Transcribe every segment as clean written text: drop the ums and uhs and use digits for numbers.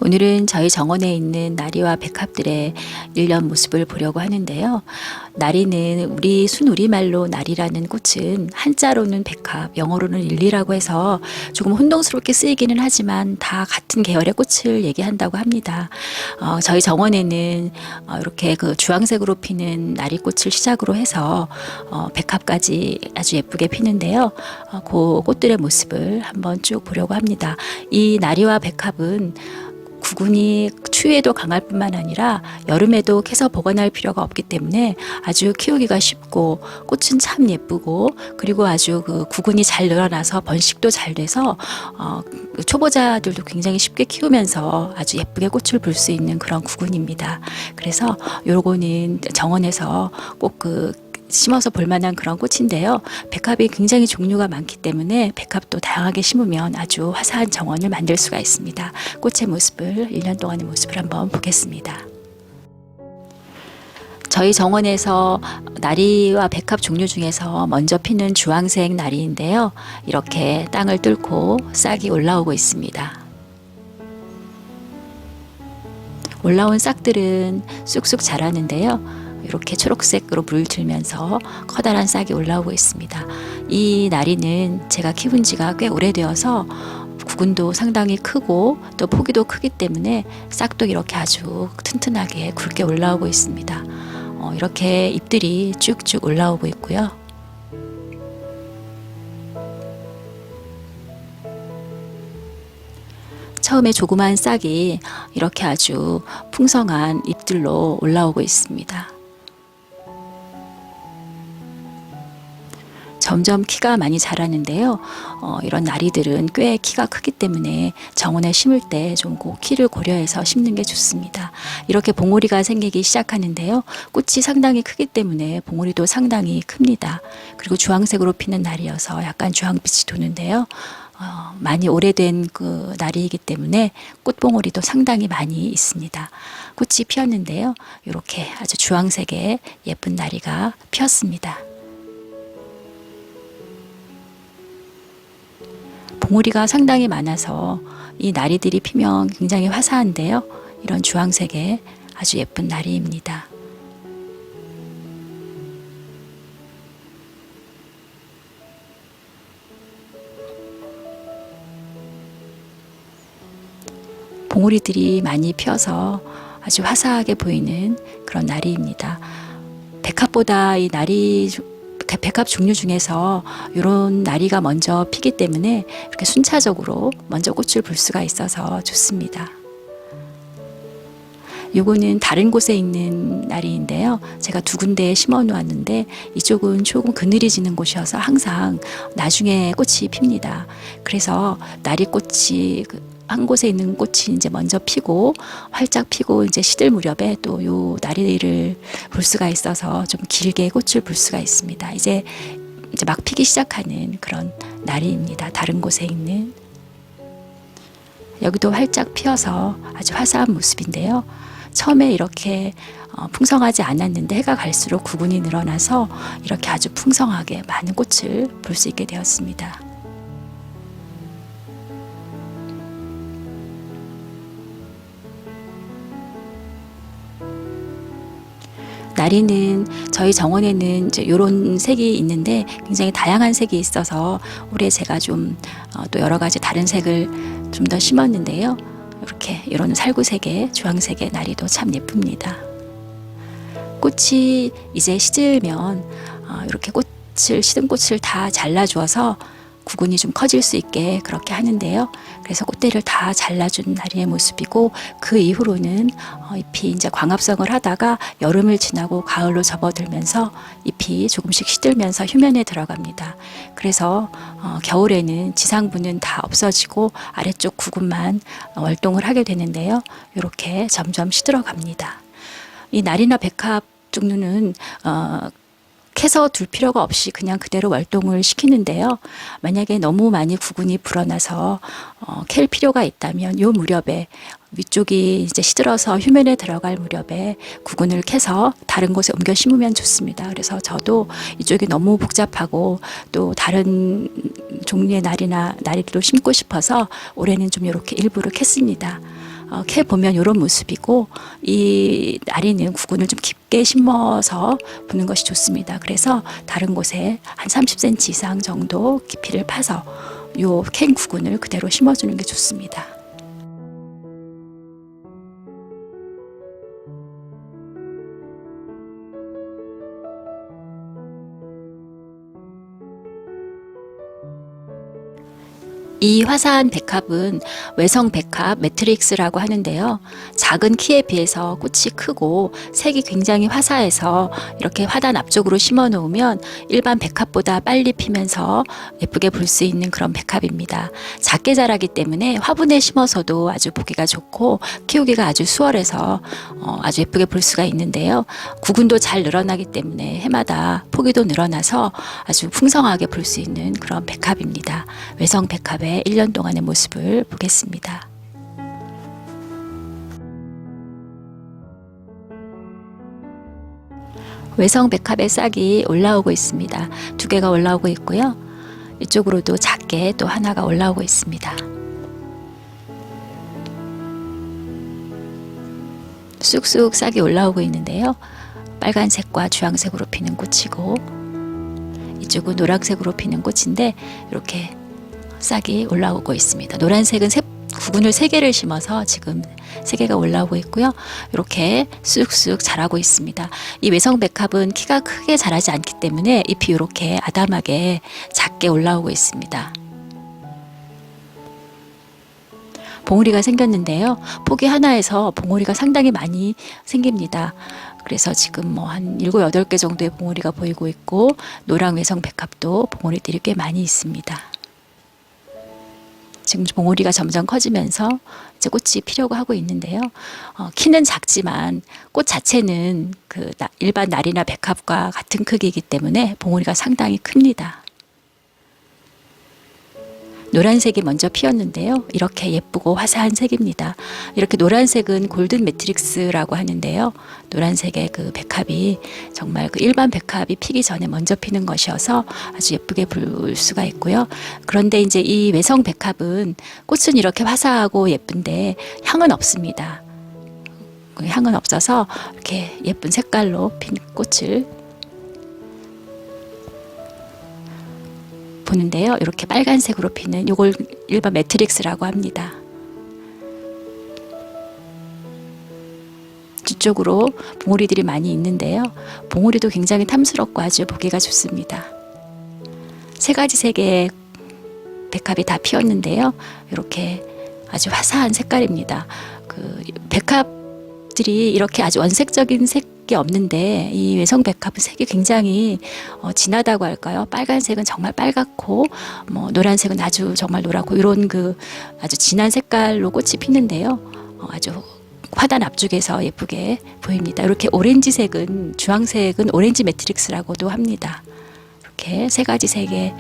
오늘은 저희 정원에 있는 나리와 백합들의 일년 모습을 보려고 하는데요. 나리는 우리 순우리말로 나리라는 꽃은 한자로는 백합, 영어로는 릴리라고 해서 조금 혼동스럽게 쓰이기는 하지만 다 같은 계열의 꽃을 얘기한다고 합니다. 저희 정원에는 이렇게 그 주황색으로 피는 나리꽃을 시작으로 해서 백합까지 아주 예쁘게 피는데요. 그 꽃들의 모습을 한번 쭉 보려고 합니다. 이 나리와 백합은 구근이 추위에도 강할 뿐만 아니라 여름에도 캐서 보관할 필요가 없기 때문에 아주 키우기가 쉽고 꽃은 참 예쁘고 그리고 아주 그 구근이 잘 늘어나서 번식도 잘 돼서 초보자들도 굉장히 쉽게 키우면서 아주 예쁘게 꽃을 볼 수 있는 그런 구근입니다. 그래서 요거는 정원에서 꼭 심어서 볼만한 그런 꽃인데요. 백합이 굉장히 종류가 많기 때문에 백합도 다양하게 심으면 아주 화사한 정원을 만들 수가 있습니다. 꽃의 모습을 1년 동안의 모습을 한번 보겠습니다. 저희 정원에서 나리와 백합 종류 중에서 먼저 피는 주황색 나리인데요. 이렇게 땅을 뚫고 싹이 올라오고 있습니다. 올라온 싹들은 쑥쑥 자라는데요. 이렇게 초록색으로 물들면서 커다란 싹이 올라오고 있습니다. 이 나리는 제가 키운 지가 꽤 오래되어서 구근도 상당히 크고 또 포기도 크기 때문에 싹도 이렇게 아주 튼튼하게 굵게 올라오고 있습니다. 이렇게 잎들이 쭉쭉 올라오고 있고요. 처음에 조그만 싹이 이렇게 아주 풍성한 잎들로 올라오고 있습니다. 점점 키가 많이 자라는데요. 이런 나리들은 꽤 키가 크기 때문에 정원에 심을 때 좀 꼭 키를 고려해서 심는 게 좋습니다. 이렇게 봉오리가 생기기 시작하는데요. 꽃이 상당히 크기 때문에 봉오리도 상당히 큽니다. 그리고 주황색으로 피는 나리여서 약간 주황빛이 도는데요. 많이 오래된 그 나리이기 때문에 꽃봉오리도 상당히 많이 있습니다. 꽃이 피었는데요. 이렇게 아주 주황색의 예쁜 나리가 피었습니다. 봉오리가 상당히 많아서 이 나리들이 피면 굉장히 화사한데요. 이런 주황색의 아주 예쁜 나리입니다. 봉오리들이 많이 피어서 아주 화사하게 보이는 그런 나리입니다. 백합보다 이 나리 백합 종류 중에서 이런 나리가 먼저 피기 때문에 이렇게 순차적으로 먼저 꽃을 볼 수가 있어서 좋습니다. 요거는 다른 곳에 있는 나리인데요. 제가 두 군데에 심어 놓았는데 이쪽은 조금 그늘이 지는 곳이어서 항상 나중에 꽃이 핍니다. 그래서 나리꽃이 한 곳에 있는 꽃이 이제 먼저 피고 활짝 피고 이제 시들 무렵에 또 요 나리를 볼 수가 있어서 좀 길게 꽃을 볼 수가 있습니다. 이제 막 피기 시작하는 그런 나리입니다. 다른 곳에 있는 여기도 활짝 피어서 아주 화사한 모습인데요. 처음에 이렇게 풍성하지 않았는데 해가 갈수록 구근이 늘어나서 이렇게 아주 풍성하게 많은 꽃을 볼 수 있게 되었습니다. 나리는 저희 정원에는 이제 이런 색이 있는데 굉장히 다양한 색이 있어서 올해 제가 좀 또 여러 가지 다른 색을 좀 더 심었는데요. 이렇게 이런 살구색의 주황색의 나리도 참 예쁩니다. 꽃이 이제 시들면 이렇게 시든 꽃을 다 잘라주어서 구근이 좀 커질 수 있게 그렇게 하는데요. 그래서 꽃대를 다 잘라준 나리의 모습이고 그 이후로는 잎이 이제 광합성을 하다가 여름을 지나고 가을로 접어들면서 잎이 조금씩 시들면서 휴면에 들어갑니다. 그래서 겨울에는 지상부는 다 없어지고 아래쪽 구근만 월동을 하게 되는데요. 이렇게 점점 시들어갑니다. 이 나리나 백합 종류는 캐서 둘 필요가 없이 그냥 그대로 월동을 시키는데요. 만약에 너무 많이 구근이 불어나서 캘 필요가 있다면 요 무렵에 위쪽이 이제 시들어서 휴면에 들어갈 무렵에 구근을 캐서 다른 곳에 옮겨 심으면 좋습니다. 그래서 저도 이쪽이 너무 복잡하고 또 다른 종류의 나리도 심고 싶어서 올해는 좀 이렇게 일부러 캤습니다. 캐 보면 이런 모습이고, 이 나리는 구근을 좀 깊게 심어서 보는 것이 좋습니다. 그래서 다른 곳에 한 30cm 이상 정도 깊이를 파서 요 캔 구근을 그대로 심어주는 게 좋습니다. 이 화사한 백합은 외성 백합 매트릭스라고 하는데요. 작은 키에 비해서 꽃이 크고 색이 굉장히 화사해서 이렇게 화단 앞쪽으로 심어 놓으면 일반 백합보다 빨리 피면서 예쁘게 볼 수 있는 그런 백합입니다. 작게 자라기 때문에 화분에 심어서도 아주 보기가 좋고 키우기가 아주 수월해서 아주 예쁘게 볼 수가 있는데요. 구근도 잘 늘어나기 때문에 해마다 포기도 늘어나서 아주 풍성하게 볼 수 있는 그런 백합입니다. 외성 백합의 1년 동안의 모습을 보겠습니다. 외성 백합의 싹이 올라오고 있습니다. 2개가 올라오고 있고요. 이쪽으로도 작게 또 하나가 올라오고 있습니다. 쑥쑥 싹이 올라오고 있는데요. 빨간색과 주황색으로 피는 꽃이고, 이쪽은 노란색으로 피는 꽃인데 이렇게 싹이 올라오고 있습니다. 노란색은 구근을 3개를 심어서 지금 3개가 올라오고 있고요. 이렇게 쑥쑥 자라고 있습니다. 이 외성 백합은 키가 크게 자라지 않기 때문에 잎이 이렇게 아담하게 작게 올라오고 있습니다. 봉우리가 생겼는데요. 포기 하나에서 봉우리가 상당히 많이 생깁니다. 그래서 지금 뭐 한 7, 8개 정도의 봉우리가 보이고 있고, 노랑 외성 백합도 봉우리들이 꽤 많이 있습니다. 지금 봉우리가 점점 커지면서 이제 꽃이 피려고 하고 있는데요. 키는 작지만 꽃 자체는 그 일반 나리나 백합과 같은 크기이기 때문에 봉우리가 상당히 큽니다. 노란색이 먼저 피었는데요. 이렇게 예쁘고 화사한 색입니다. 이렇게 노란색은 골든 매트릭스라고 하는데요. 노란색의 그 백합이 정말 그 일반 백합이 피기 전에 먼저 피는 것이어서 아주 예쁘게 볼 수가 있고요. 그런데 이제 이 외성 백합은 꽃은 이렇게 화사하고 예쁜데 향은 없습니다. 향은 없어서 이렇게 예쁜 색깔로 핀 꽃을 보는데요. 이렇게 빨간색으로 피는 이걸 일반 매트릭스라고 합니다. 뒤쪽으로 봉우리들이 많이 있는데요. 봉우리도 굉장히 탐스럽고 아주 보기가 좋습니다. 3가지 색의 백합이 다 피었는데요. 이렇게 아주 화사한 색깔입니다. 그 백합들이 이렇게 아주 원색적인 색이 없는데 이 외성 백합은 색이 굉장히 진하다고 할까요? 빨간색은 정말 빨갛고 노란색은 아주 정말 노랗고 이런 그 아주 진한 색깔로 꽃이 피는데요. 아주 화단 앞쪽에서 예쁘게 보입니다. 이렇게 오렌지색은 주황색은 오렌지 매트릭스라고도 합니다. 이렇게 3가지 색의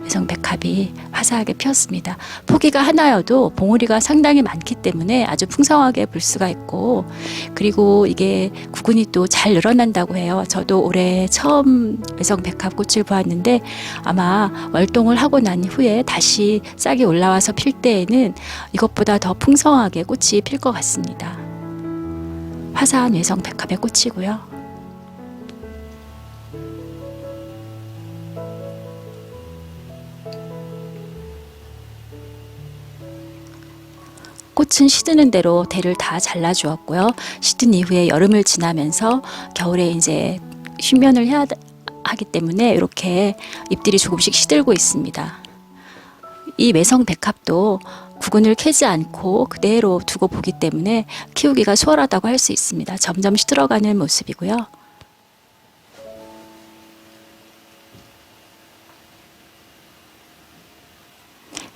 외성 백합이 화사하게 피었습니다. 포기가 하나여도 봉우리가 상당히 많기 때문에 아주 풍성하게 볼 수가 있고, 그리고 이게 구근이 또 잘 늘어난다고 해요. 저도 올해 처음 외성 백합 꽃을 보았는데 아마 월동을 하고 난 후에 다시 싹이 올라와서 필 때에는 이것보다 더 풍성하게 꽃이 필 것 같습니다. 화사한 외성 백합의 꽃이고요. 꽃은 시드는 대로 대를 다 잘라 주었고요. 시든 이후에 여름을 지나면서 겨울에 이제 휴면을 해야 하기 때문에 이렇게 잎들이 조금씩 시들고 있습니다. 이 외성 백합도 구근을 캐지 않고 그대로 두고 보기 때문에 키우기가 수월하다고 할 수 있습니다. 점점 시들어가는 모습이고요.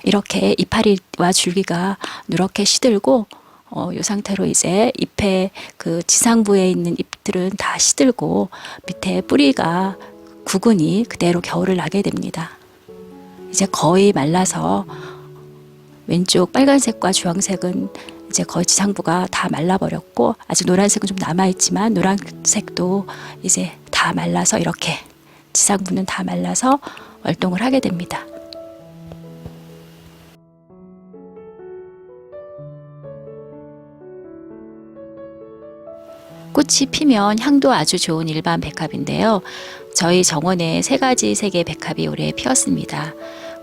이렇게 이파리와 줄기가 누렇게 시들고 이 상태로 이제 잎의 그 지상부에 있는 잎들은 다 시들고 밑에 뿌리가 구근이 그대로 겨울을 나게 됩니다. 이제 거의 말라서 왼쪽 빨간색과 주황색은 이제 거의 지상부가 다 말라버렸고, 아직 노란색은 좀 남아있지만 노란색도 이제 다 말라서 이렇게 지상부는 다 말라서 월동을 하게 됩니다. 꽃이 피면 향도 아주 좋은 일반 백합인데요. 저희 정원에 세 가지 색의 백합이 올해 피었습니다.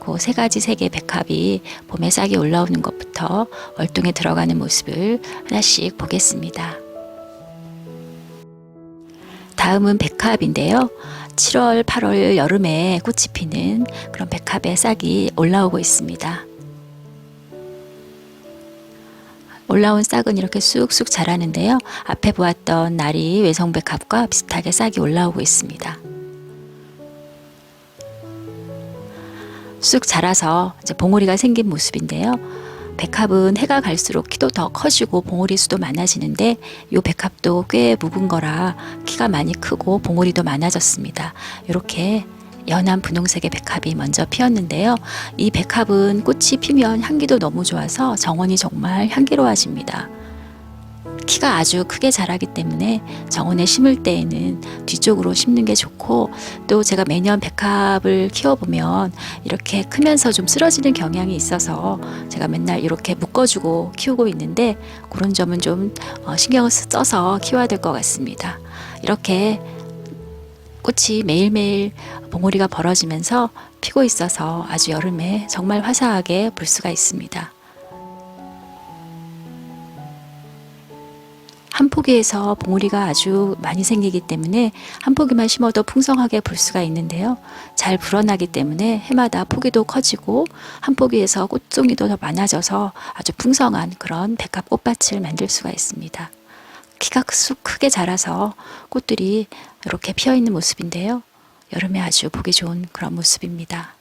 그 세 가지 색의 백합이 봄에 싹이 올라오는 것부터 월동에 들어가는 모습을 하나씩 보겠습니다. 다음은 백합인데요. 7월, 8월 여름에 꽃이 피는 그런 백합의 싹이 올라오고 있습니다. 올라온 싹은 이렇게 쑥쑥 자라는데요. 앞에 보았던 나리 외성백합과 비슷하게 싹이 올라오고 있습니다. 쑥 자라서 이제 봉우리가 생긴 모습인데요. 백합은 해가 갈수록 키도 더 커지고 봉우리 수도 많아지는데 이 백합도 꽤 묵은 거라 키가 많이 크고 봉우리도 많아졌습니다. 이렇게 연한 분홍색의 백합이 먼저 피었는데요. 이 백합은 꽃이 피면 향기도 너무 좋아서 정원이 정말 향기로워집니다. 키가 아주 크게 자라기 때문에 정원에 심을 때에는 뒤쪽으로 심는 게 좋고, 또 제가 매년 백합을 키워보면 이렇게 크면서 좀 쓰러지는 경향이 있어서 제가 맨날 이렇게 묶어주고 키우고 있는데, 그런 점은 좀 신경을 써서 키워야 될 것 같습니다. 이렇게 꽃이 매일매일 봉우리가 벌어지면서 피고 있어서 아주 여름에 정말 화사하게 볼 수가 있습니다. 한 포기에서 봉우리가 아주 많이 생기기 때문에 한 포기만 심어도 풍성하게 볼 수가 있는데요. 잘 불어나기 때문에 해마다 포기도 커지고 한 포기에서 꽃송이도 더 많아져서 아주 풍성한 그런 백합 꽃밭을 만들 수가 있습니다. 키가 쑥 크게 자라서 꽃들이 이렇게 피어 있는 모습인데요. 여름에 아주 보기 좋은 그런 모습입니다.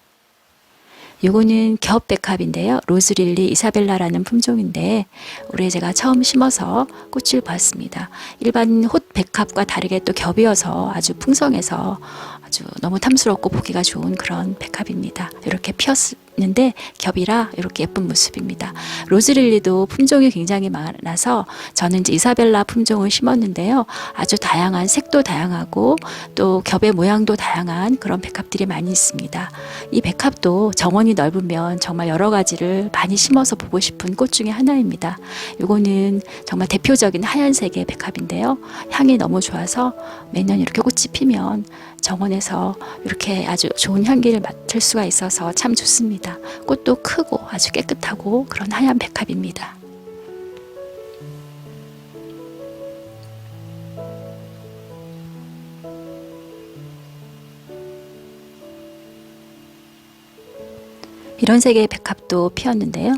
요거는 겹백합인데요. 로즈릴리 이사벨라라는 품종인데 올해 제가 처음 심어서 꽃을 봤습니다. 일반 홑 백합과 다르게 또 겹이어서 아주 풍성해서 아주 너무 탐스럽고 보기가 좋은 그런 백합입니다. 이렇게 피었는데 겹이라 이렇게 예쁜 모습입니다. 로즈릴리도 품종이 굉장히 많아서 저는 이제 이사벨라 품종을 심었는데요. 아주 다양한 색도 다양하고 또 겹의 모양도 다양한 그런 백합들이 많이 있습니다. 이 백합도 정원이 넓으면 정말 여러 가지를 많이 심어서 보고 싶은 꽃 중에 하나입니다. 이거는 정말 대표적인 하얀색의 백합인데요. 향이 너무 좋아서 매년 이렇게 꽃이 피면 정원에서 이렇게 아주 좋은 향기를 맡을 수가 있어서 참 좋습니다. 꽃도 크고 아주 깨끗하고 그런 하얀 백합입니다. 이런 색의 백합도 피었는데요.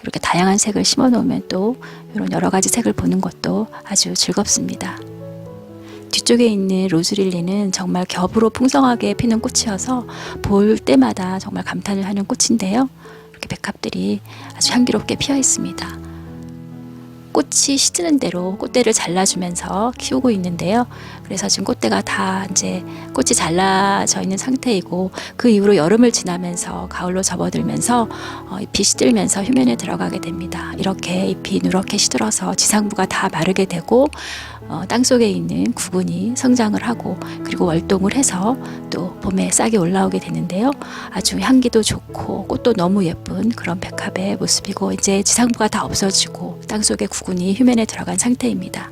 이렇게 다양한 색을 심어 놓으면 또 이런 여러 가지 색을 보는 것도 아주 즐겁습니다. 뒤쪽에 있는 로즈릴리는 정말 겹으로 풍성하게 피는 꽃이어서 볼 때마다 정말 감탄을 하는 꽃인데요. 이렇게 백합들이 아주 향기롭게 피어 있습니다. 꽃이 시드는 대로 꽃대를 잘라주면서 키우고 있는데요. 그래서 지금 꽃대가 다 이제 꽃이 잘라져 있는 상태이고, 그 이후로 여름을 지나면서 가을로 접어들면서 잎이 시들면서 휴면에 들어가게 됩니다. 이렇게 잎이 누렇게 시들어서 지상부가 다 마르게 되고 땅속에 있는 구근이 성장을 하고 그리고 월동을 해서 또 봄에 싹이 올라오게 되는데요. 아주 향기도 좋고 꽃도 너무 예쁜 그런 백합의 모습이고, 이제 지상부가 다 없어지고 땅속의 구근이 휴면에 들어간 상태입니다.